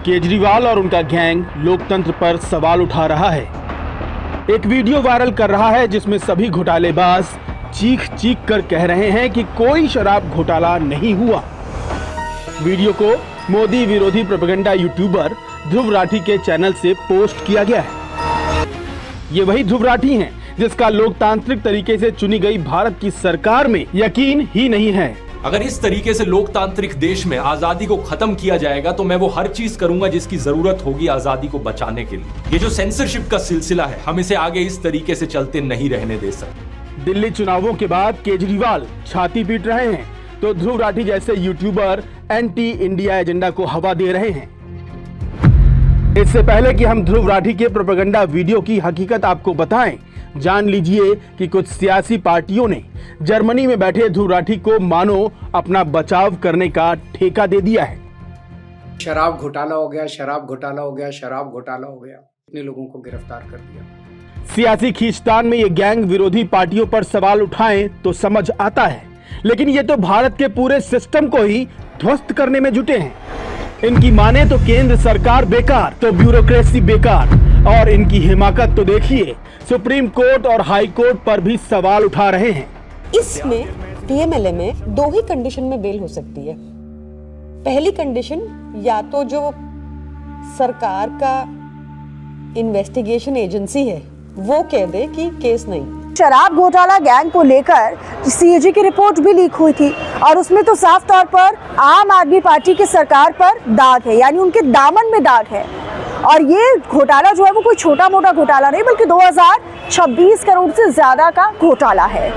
केजरीवाल और उनका गैंग लोकतंत्र पर सवाल उठा रहा है। एक वीडियो वायरल कर रहा है जिसमें सभी घोटालेबाज चीख चीख कर कह रहे हैं कि कोई शराब घोटाला नहीं हुआ। वीडियो को मोदी विरोधी प्रोपेगेंडा यूट्यूबर ध्रुव राठी के चैनल से पोस्ट किया गया है। ये वही ध्रुव राठी हैं जिसका लोकतांत्रिक तरीके से चुनी गई भारत की सरकार में यकीन ही नहीं है। अगर इस तरीके से लोकतांत्रिक देश में आजादी को खत्म किया जाएगा तो मैं वो हर चीज करूंगा जिसकी जरूरत होगी आजादी को बचाने के लिए। ये जो सेंसरशिप का सिलसिला है, हम इसे आगे इस तरीके से चलते नहीं रहने दे सकते। दिल्ली चुनावों के बाद केजरीवाल छाती पीट रहे हैं तो ध्रुव राठी जैसे यूट्यूबर एंटी इंडिया एजेंडा को हवा दे रहे हैं। इससे पहले कि हम ध्रुव राठी के प्रोपेगेंडा वीडियो की हकीकत आपको बताएं, जान लीजिए कि कुछ सियासी पार्टियों ने जर्मनी में बैठे ध्रुव राठी को मानो अपना बचाव करने का ठेका दे दिया है। शराब घोटाला हो गया, शराब घोटाला हो गया, शराब घोटाला हो गया, इतने लोगों को गिरफ्तार कर दिया। सियासी खींचतान में ये गैंग विरोधी पार्टियों पर सवाल उठाएं तो समझ आता है, लेकिन ये तो भारत के पूरे सिस्टम को ही ध्वस्त करने में जुटे हैं। इनकी माने तो केंद्र सरकार बेकार, तो ब्यूरोक्रेसी बेकार, और इनकी हिमाकत तो देखिए, सुप्रीम कोर्ट और हाई कोर्ट पर भी सवाल उठा रहे हैं। इसमें डीएमएलए में दो ही कंडीशन में बेल हो सकती है। पहली कंडीशन, या तो जो सरकार का इन्वेस्टिगेशन एजेंसी है वो कह दे कि केस नहीं। शराब घोटाला गैंग को लेकर सीएजी की रिपोर्ट भी लीक हुई थी और उसमें तो साफ तौर पर आम आदमी पार्टी की सरकार पर दाग है, यानी उनके दामन में दाग है। और ये घोटाला जो है वो कोई छोटा मोटा घोटाला नहीं, बल्कि 2026 करोड़ से ज्यादा का घोटाला है।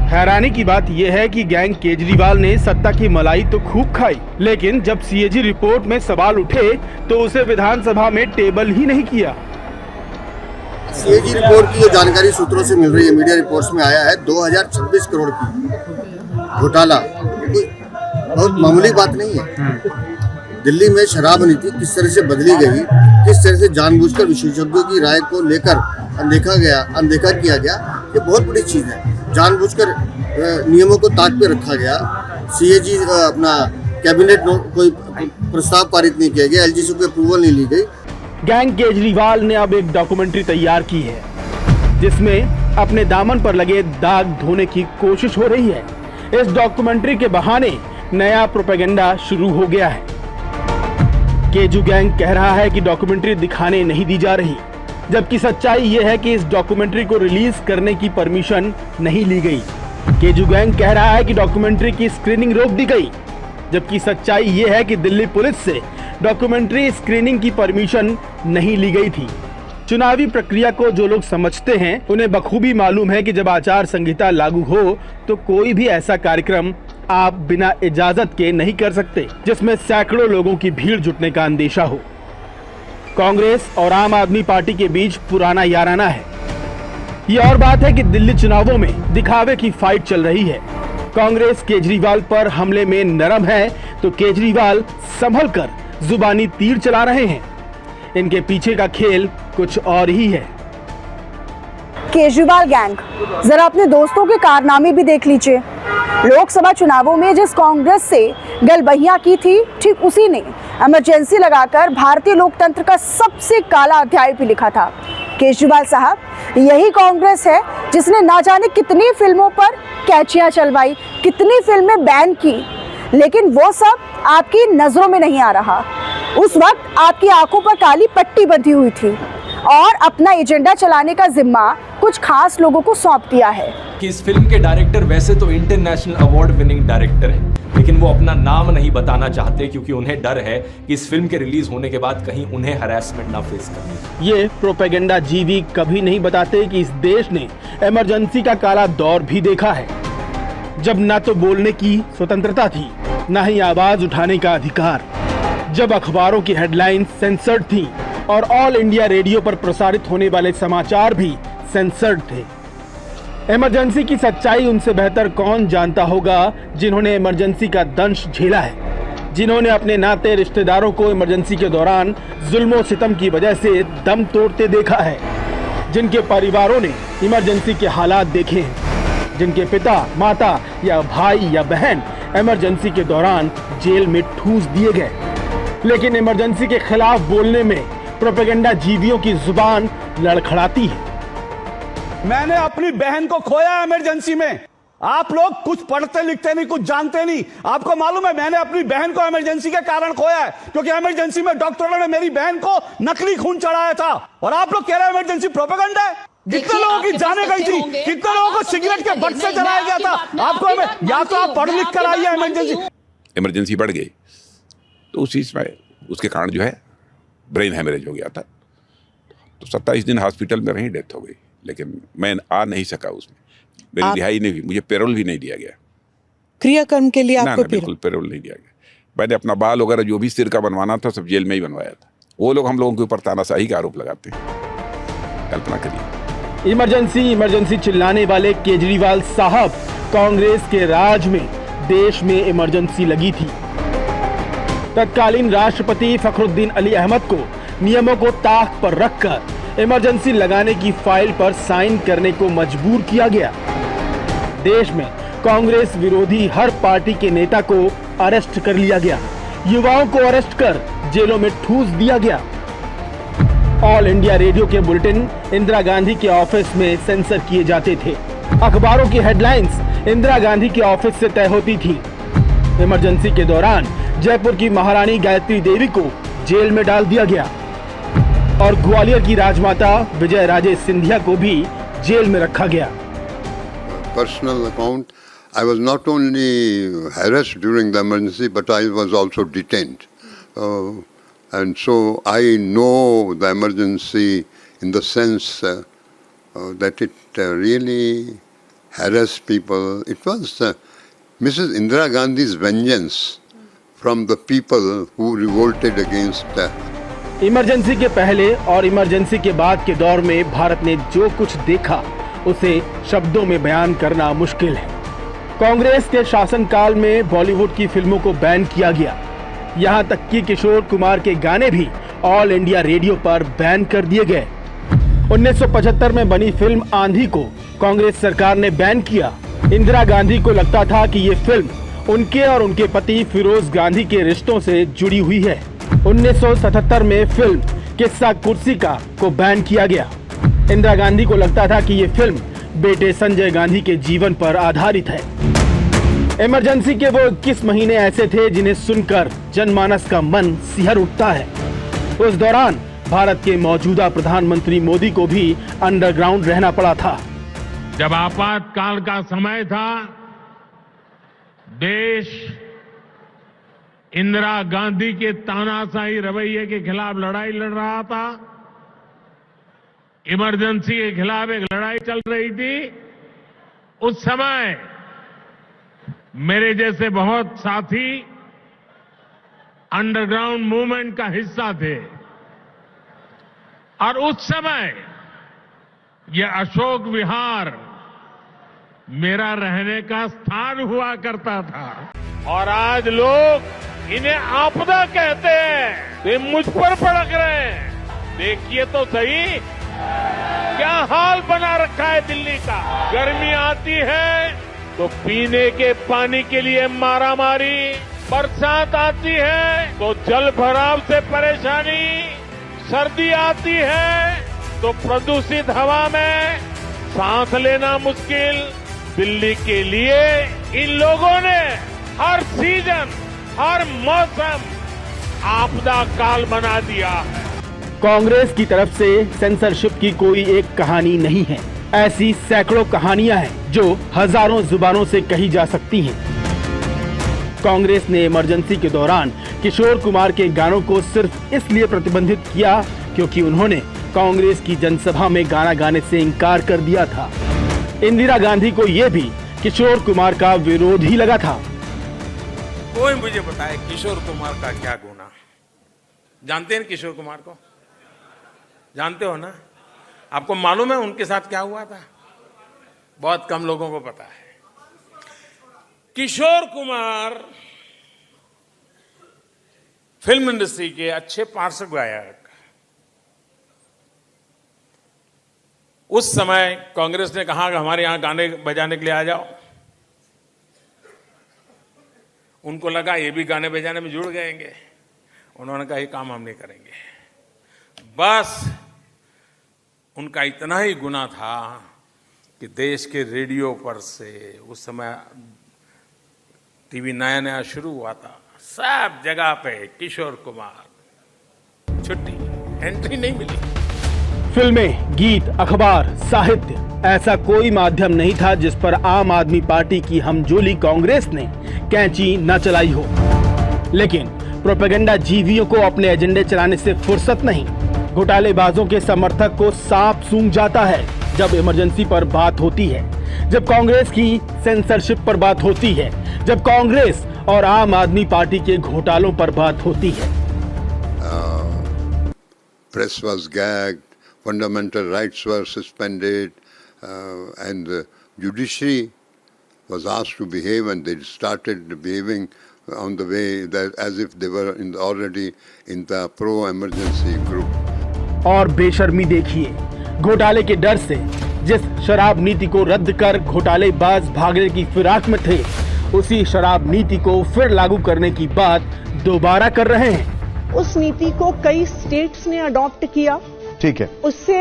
हैरानी की बात यह है कि गैंग केजरीवाल ने सत्ता की मलाई तो खूब खाई, लेकिन जब सीएजी रिपोर्ट में सवाल उठे तो उसे विधानसभा में टेबल ही नहीं किया। सीएजी रिपोर्ट की जो जानकारी सूत्रों से मिल रही है, मीडिया रिपोर्ट्स में आया है 2026 करोड़ की घोटाला। कोई बहुत मामूली बात नहीं है। दिल्ली में शराब नीति किस तरह से बदली गई, किस तरह से जानबूझकर विशेषज्ञों की राय को लेकर अनदेखा किया गया, ये बहुत बड़ी चीज़ है। जानबूझकर नियमों को ताक पे रखा गया। सीएजी अपना कैबिनेट कोई प्रस्ताव पारित नहीं किया गया, एलजीसी को अप्रूवल नहीं ली गई। गैंग केजरीवाल ने अब एक डॉक्यूमेंट्री तैयार की है जिसमें अपने दामन पर लगे दाग धोने की कोशिश हो रही है। इस डॉक्यूमेंट्री के बहाने नया प्रोपेगेंडा शुरू हो गया है। केजू गैंग कह रहा है कि डॉक्यूमेंट्री दिखाने नहीं दी जा रही, जबकि सच्चाई यह है कि इस डॉक्यूमेंट्री को रिलीज करने की परमिशन नहीं ली गई। केजू गैंग कह रहा है कि डॉक्यूमेंट्री की स्क्रीनिंग रोक दी गई, जबकि सच्चाई यह है कि दिल्ली पुलिस से डॉक्यूमेंट्री स्क्रीनिंग की परमिशन नहीं ली गई थी। चुनावी प्रक्रिया को जो लोग समझते हैं उन्हें बखूबी मालूम है कि जब आचार संहिता लागू हो तो कोई भी ऐसा कार्यक्रम आप बिना इजाजत के नहीं कर सकते जिसमें सैकड़ों लोगों की भीड़ जुटने का अंदेशा हो। कांग्रेस और आम आदमी पार्टी के बीच पुराना याराना है। ये और बात है कि दिल्ली चुनावों में दिखावे की फाइट चल रही है। कांग्रेस केजरीवाल पर हमले में नरम है तो केजरीवाल संभल कर जुबानी तीर चला रहे हैं। इनके पीछे का खेल कुछ और ही है। केजरीवाल गैंग, जरा अपने दोस्तों के कारनामे भी देख लीजिए। लोकसभा चुनावों में जिस कांग्रेस से गलबहियां की थी, ठीक उसी ने इमरजेंसी लगाकर भारतीय लोकतंत्र का सबसे काला अध्याय भी लिखा था। केजरीवाल साहब, यही कांग्रेस है जिसने ना जाने कितनी फिल्मों पर कैचियां चलवाई, कितनी फिल्में बैन की, लेकिन वो सब आपकी नजरों में नहीं आ रहा। उस वक्त आपकी आंखों पर काली पट्टी बंधी हुई थी और अपना एजेंडा चलाने का जिम्मा कुछ खास लोगों को सौंप दिया है। कि इस फिल्म के डायरेक्टर वैसे तो इंटरनेशनल अवार्ड विनिंग डायरेक्टर हैं, लेकिन वो अपना नाम नहीं बताना चाहते क्योंकि उन्हें डर है कि इस फिल्म के रिलीज होने के बाद कहीं उन्हें हरासमेंट ना फेस करनी। ये प्रोपेगेंडा जीवी कभी नहीं बताते कि इस देश ने इमरजेंसी का काला दौर भी देखा है, जब ना तो बोलने की स्वतंत्रता थी, ना ही आवाज उठाने का अधिकार, जब अखबारों की हेडलाइंस सेंसर्ड थी और ऑल इंडिया रेडियो पर प्रसारित होने वाले समाचार भी सेंसर्ड थे। इमरजेंसी की सच्चाई उनसे बेहतर कौन जानता होगा जिन्होंने इमरजेंसी का दंश झेला है, जिन्होंने अपने नाते रिश्तेदारों को इमरजेंसी के दौरान जुल्म और सितम की वजह से दम तोड़ते देखा है, जिनके परिवारों ने इमरजेंसी के हालात देखे हैं, जिनके पिता, माता या भाई या बहन इमरजेंसी के दौरान जेल में ठूस दिए गए। लेकिन इमरजेंसी के खिलाफ बोलने में प्रोपेगेंडा जीवियों की जुबान लड़खड़ाती है। मैंने अपनी बहन को खोया इमरजेंसी में। आप लोग कुछ पढ़ते लिखते नहीं, कुछ जानते नहीं। आपको मालूम है मैंने अपनी बहन को इमरजेंसी के कारण खोया है, क्योंकि इमरजेंसी में डॉक्टरों ने मेरी बहन को नकली खून चढ़ाया था। और आप लोग कह रहे हैं इमरजेंसी प्रोपेगेंडा है। कितने लोगों की जाने गई थी, कितने लोगों को सिगरेट के बट से जलाया गया था। आपको या तो आप पढ़ लिख कर आइए। इमरजेंसी बढ़ गई तो उस चीज में उसके कारण जो है ब्रेन हेमरेज हो गया था। तो 27 दिन हॉस्पिटल में रही, डेथ हो गई। लेकिन मैं आ नहीं सका उसमें, मेरी रिहाई नहीं हुई, मुझे पेरोल भी नहीं दिया गया। क्रियाकर्म के लिए आपको बिल्कुल पेरोल नहीं दिया गया। मैंने अपना बाल वगैरह जो भी सिर का बनवाना था सब जेल में ही बनवाया था। वो लोग हम लोगों के ऊपर तानाशाही का आरोप लगाते हैं, कल्पना करिए। इमरजेंसी चिल्लाने वाले केजरीवाल साहब, कांग्रेस के राज में देश में इमरजेंसी लगी थी। तत्कालीन राष्ट्रपति फखरुद्दीन अली अहमद को नियमों को ताक पर रखकर इमरजेंसी लगाने की फाइल पर साइन करने को मजबूर किया गया। देश में कांग्रेस विरोधी हर पार्टी के नेता को अरेस्ट कर लिया गया। युवाओं को अरेस्ट कर जेलों में ठूस दिया गया। ऑल इंडिया रेडियो के बुलेटिन इंदिरा गांधी के ऑफिस में सेंसर किए जाते थे। अखबारों की हेडलाइंस इंदिरा गांधी के ऑफिस से तय होती थी। इमरजेंसी के दौरान जयपुर की महारानी गायत्री देवी को जेल में डाल दिया गया और ग्वालियर की राजमाता विजय राजे सिंधिया को भी जेल में रखा गया। Personal account, I was not only harassed during the emergency, but I was also detained. And so I know the emergency in the sense that it really harassed people. It was Mrs. Indira Gandhi's vengeance from the people who revolted against emergency के पहले और emergency के बाद के दौर में भारत ने जो कुछ देखा उसे शब्दों में बयान करना मुश्किल है। कांग्रेस के शासनकाल में बॉलीवुड की फिल्मों को बैन किया गया। यहाँ तक कि किशोर कुमार के गाने भी ऑल इंडिया रेडियो पर बैन कर दिए गए। 1975 में बनी फिल्म आंधी को कांग्रेस सरकार ने बैन किया। इंदिरा गांधी को लगता था कि ये फिल्म उनके और उनके पति फिरोज गांधी के रिश्तों से जुड़ी हुई है। 1977 में फिल्म किस्सा कुर्सी का को बैन किया गया। इंदिरा गांधी को लगता था कि ये फिल्म बेटे संजय गांधी के जीवन पर आधारित है। इमरजेंसी के वो 21 महीने ऐसे थे जिन्हें सुनकर जनमानस का मन सिहर उठता है। उस दौरान भारत के मौजूदा प्रधानमंत्री मोदी को भी अंडरग्राउंड रहना पड़ा था। जब आपातकाल का समय था, देश इंदिरा गांधी के तानाशाही रवैये के खिलाफ लड़ाई लड़ रहा था। इमरजेंसी के खिलाफ एक लड़ाई चल रही थी। उस समय मेरे जैसे बहुत साथी अंडरग्राउंड मूवमेंट का हिस्सा थे और उस समय यह अशोक विहार मेरा रहने का स्थान हुआ करता था। और आज लोग इन्हें आपदा कहते हैं, वे मुझ पर भड़क रहे हैं। देखिए तो सही क्या हाल बना रखा है दिल्ली का। गर्मी आती है तो पीने के पानी के लिए मारामारी, बरसात आती है तो जल भराव से परेशानी, सर्दी आती है तो प्रदूषित हवा में सांस लेना मुश्किल। दिल्ली के लिए इन लोगों ने हर सीजन, हर मौसम आपदा काल बना दिया है। कांग्रेस की तरफ से सेंसरशिप की कोई एक कहानी नहीं है। ऐसी सैकड़ों कहानियां हैं जो हजारों जुबानों से कही जा सकती हैं। कांग्रेस ने इमरजेंसी के दौरान किशोर कुमार के गानों को सिर्फ इसलिए प्रतिबंधित किया क्योंकि उन्होंने कांग्रेस की जनसभा में गाना गाने से इनकार कर दिया था। इंदिरा गांधी को यह भी किशोर कुमार का विरोध ही लगा था। कोई मुझे बताए किशोर कुमार का क्या गुनाह? जानते हैं किशोर कुमार को? जानते हो ना? आपको मालूम है उनके साथ क्या हुआ था? बहुत कम लोगों को पता है। किशोर कुमार फिल्म इंडस्ट्री के अच्छे पार्श्व गायक। उस समय कांग्रेस ने कहा कि हमारे यहां गाने बजाने के लिए आ जाओ। उनको लगा ये भी गाने बजाने में जुड़ गएंगे। उन्होंने कहा ये काम हम नहीं करेंगे। बस उनका इतना ही गुना था कि देश के रेडियो पर से, उस समय टीवी नया नया शुरू हुआ था, सब जगह पे किशोर कुमार, छुट्टी, एंट्री नहीं मिली। फिल्में, गीत, अखबार, साहित्य, ऐसा कोई माध्यम नहीं था जिस पर आम आदमी पार्टी की हमजोली कांग्रेस ने कैंची न चलाई हो। लेकिन प्रोपेगेंडा जीवियों को अपने एजेंडे चलाने से फुर्सत नहीं। घोटालेबाजों के समर्थक को सांप सूंघ जाता है जब इमरजेंसी पर बात होती है, जब कांग्रेस की सेंसरशिप पर बात होती है, जब कांग्रेस और आम आदमी पार्टी के घोटालों पर बात होती है। Press was gagged, fundamental rights were suspended, and the judiciary was asked to behave, and they started behaving on the way that as if they were already in the pro-emergency group. और बेशर्मी देखिए, घोटाले के डर से जिस शराब नीति को रद्द कर घोटालेबाज भागने की फिराक में थे, उसी शराब नीति को फिर लागू करने की बात दोबारा कर रहे हैं। उस नीति को कई स्टेट्स ने अडॉप्ट किया। ठीक है। उससे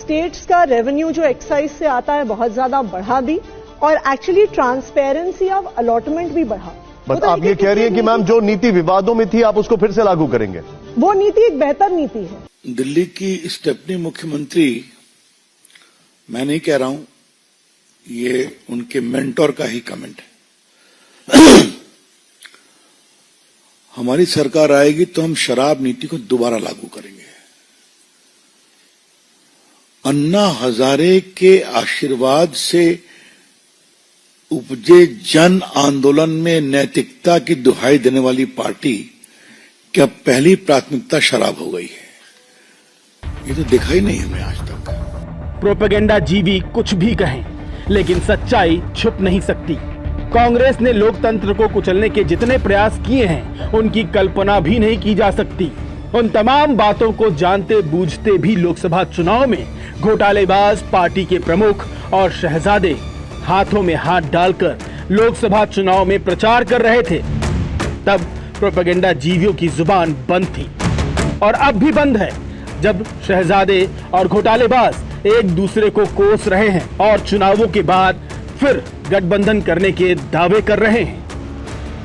स्टेट्स का रेवेन्यू जो एक्साइज से आता है बहुत ज्यादा बढ़ा दी, और एक्चुअली ट्रांसपेरेंसी ऑफ अलॉटमेंट भी बढ़ा। बट आप ये कह रही हैं कि मैम जो नीति विवादों में थी आप उसको फिर से लागू करेंगे? वो नीति एक बेहतर नीति है। दिल्ली की स्टेपनी मुख्यमंत्री, मैं नहीं कह रहा हूं, ये उनके मेंटोर का ही कमेंट है। हमारी सरकार आएगी तो हम शराब नीति को दोबारा लागू करेंगे। अन्ना हजारे के आशीर्वाद से उपजे जन आंदोलन में नैतिकता की दुहाई देने वाली पार्टी क्या पहली प्राथमिकता शराब हो गई है? ये तो देखा ही नहीं हमने आज तक। प्रोपेगेंडा जीवी कुछ भी कहें, लेकिन सच्चाई छुप नहीं सकती। कांग्रेस ने लोकतंत्र को कुचलने के जितने प्रयास किए हैं, उनकी कल्पना भी नहीं की जा सकती। उन तमाम बातों को जानते बूझते भी लोकसभा चुनाव में घोटालेबाज पार्टी के प्रमुख और शहजादे हाथों में हाथ डालकर लोकसभा चुनाव में प्रचार कर रहे थे। तब प्रोपेगेंडा जीवियों की जुबान बंद थी, और अब भी बंद है, जब शहजादे और घोटालेबाज एक दूसरे को कोस रहे हैं और चुनावों के बाद फिर गठबंधन करने के दावे कर रहे हैं।